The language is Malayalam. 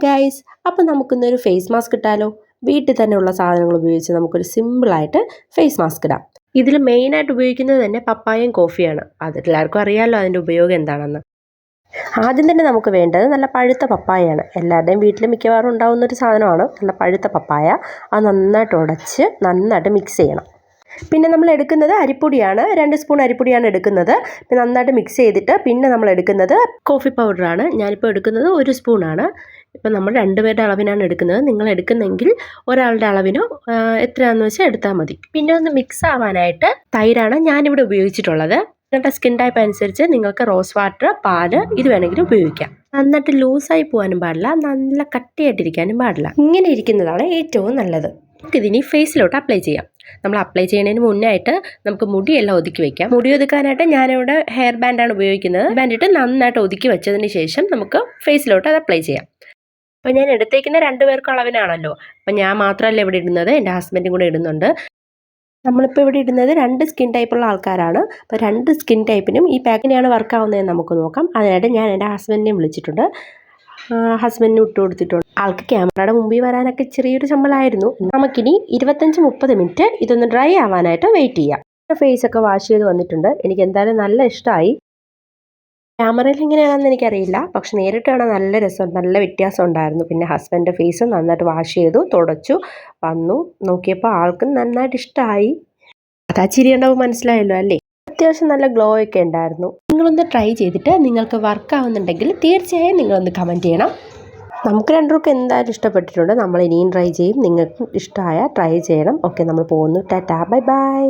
ഗൈസ്, അപ്പോൾ നമുക്കിന്നൊരു ഫേസ് മാസ്ക് ഇട്ടാലോ? വീട്ടിൽ തന്നെയുള്ള സാധനങ്ങൾ ഉപയോഗിച്ച് നമുക്കൊരു സിമ്പിളായിട്ട് ഫേസ് മാസ്ക് ഇടാം. ഇതിൽ മെയിനായിട്ട് ഉപയോഗിക്കുന്നത് തന്നെ പപ്പായയും കോഫിയാണ്. അതെല്ലാവർക്കും അറിയാമല്ലോ അതിൻ്റെ ഉപയോഗം എന്താണെന്ന്. ആദ്യം തന്നെ നമുക്ക് വേണ്ടത് നല്ല പഴുത്ത പപ്പായയാണ്. എല്ലാവരുടെയും വീട്ടിൽ മിക്കവാറും ഉണ്ടാകുന്നൊരു സാധനമാണ് നല്ല പഴുത്ത പപ്പായ. അത് നന്നായിട്ട് ഉടച്ച് നന്നായിട്ട് മിക്സ് ചെയ്യണം. പിന്നെ നമ്മൾ എടുക്കുന്നത് അരിപ്പൊടിയാണ്. 2 സ്പൂൺ അരിപ്പൊടിയാണ് എടുക്കുന്നത്. പിന്നെ നന്നായിട്ട് മിക്സ് ചെയ്തിട്ട് പിന്നെ നമ്മൾ എടുക്കുന്നത് കോഫി പൗഡറാണ്. ഞാനിപ്പോൾ എടുക്കുന്നത് 1 സ്പൂണാണ്. ഇപ്പം നമ്മൾ 2 പേരുടെ അളവിനാണ് എടുക്കുന്നത്. നിങ്ങൾ എടുക്കുന്നെങ്കിൽ ഒരാളുടെ അളവിനോ എത്രയാണെന്ന് വെച്ചാൽ എടുത്താൽ മതി. പിന്നെ ഒന്ന് മിക്സ് ആവാനായിട്ട് തൈരാണ് ഞാനിവിടെ ഉപയോഗിച്ചിട്ടുള്ളത്. നിങ്ങളുടെ സ്കിൻ ടൈപ്പ് അനുസരിച്ച് നിങ്ങൾക്ക് റോസ് വാട്ടർ, പാല് ഇത് വേണമെങ്കിലും ഉപയോഗിക്കാം. നന്നായിട്ട് ലൂസായി പോകാനും പാടില്ല, നല്ല കട്ടിയായിട്ടിരിക്കാനും പാടില്ല. ഇങ്ങനെ ഇരിക്കുന്നതാണ് ഏറ്റവും നല്ലത്. നമുക്കിതിനി ഫേസിലോട്ട് അപ്ലൈ ചെയ്യാം. നമ്മൾ അപ്ലൈ ചെയ്യുന്നതിന് മുന്നായിട്ട് നമുക്ക് മുടിയെല്ലാം ഒതുക്കി വയ്ക്കാം. മുടി ഒതുക്കാനായിട്ട് ഞാനിവിടെ ഹെയർ ബാൻഡാണ് ഉപയോഗിക്കുന്നത്. ബാൻഡിട്ട് നന്നായിട്ട് ഒതുക്കി വെച്ചതിന് ശേഷം നമുക്ക് ഫേസിലോട്ട് അത് അപ്ലൈ ചെയ്യാം. അപ്പോൾ ഞാൻ എടുത്തേക്കുന്ന 2 പേർക്ക് അളവിനാണല്ലോ. അപ്പം ഞാൻ മാത്രമല്ല ഇവിടെ ഇടുന്നത്, എൻ്റെ ഹസ്ബൻഡും കൂടെ ഇടുന്നുണ്ട്. നമ്മളിപ്പോൾ ഇവിടെ ഇടുന്നത് 2 സ്കിൻ ടൈപ്പുള്ള ആൾക്കാരാണ്. അപ്പോൾ 2 സ്കിൻ ടൈപ്പിനും ഈ പാക്കിനെയാണ് വർക്ക് ആവുന്നതെന്ന് നമുക്ക് നോക്കാം. അതിനായിട്ട് ഞാൻ എൻ്റെ ഹസ്ബൻഡിനെയും വിളിച്ചിട്ടുണ്ട്. ഹസ്ബൻഡിന് ഇട്ട് കൊടുത്തിട്ടുണ്ട്. ആൾക്ക് ക്യാമറയുടെ മുമ്പിൽ വരാനൊക്കെ ചെറിയൊരു ചമ്മലായിരുന്നു. നമുക്കിനി 25-30 മിനിറ്റ് ഇതൊന്ന് ഡ്രൈ ആവാനായിട്ട് വെയിറ്റ് ചെയ്യാം. ഫേസൊക്കെ വാഷ് ചെയ്ത് വന്നിട്ടുണ്ട്. എനിക്ക് എന്തായാലും നല്ല ഇഷ്ടമായി. ക്യാമറയിൽ എങ്ങനെയാണെന്ന് എനിക്കറിയില്ല, പക്ഷെ നേരിട്ട് കാണാൻ നല്ല രസം, നല്ല വ്യത്യാസം ഉണ്ടായിരുന്നു. പിന്നെ ഹസ്ബൻഡിൻ്റെ ഫേസ് നന്നായിട്ട് വാഷ് ചെയ്തു, തുടച്ചു വന്നു. നോക്കിയപ്പോൾ ആൾക്ക് നന്നായിട്ട് ഇഷ്ടമായി. അതാ ചിരി ഉണ്ടാവും, മനസ്സിലായല്ലോ അല്ലേ? അത്യാവശ്യം നല്ല ഗ്ലോ ഒക്കെ ഉണ്ടായിരുന്നു. നിങ്ങളൊന്ന് ട്രൈ ചെയ്തിട്ട് നിങ്ങൾക്ക് വർക്ക് ആവുന്നുണ്ടെങ്കിൽ തീർച്ചയായും നിങ്ങളൊന്ന് കമൻറ്റ് ചെയ്യണം. നമുക്ക് രണ്ടുപേർക്കും എന്തായാലും ഇഷ്ടപ്പെട്ടിട്ടുണ്ട്. നമ്മൾ ഇനിയും ട്രൈ ചെയ്യും. നിങ്ങൾക്ക് ഇഷ്ടമായ ട്രൈ ചെയ്യണം. ഓക്കെ, നമ്മൾ പോകുന്നു. Tata, bye bye.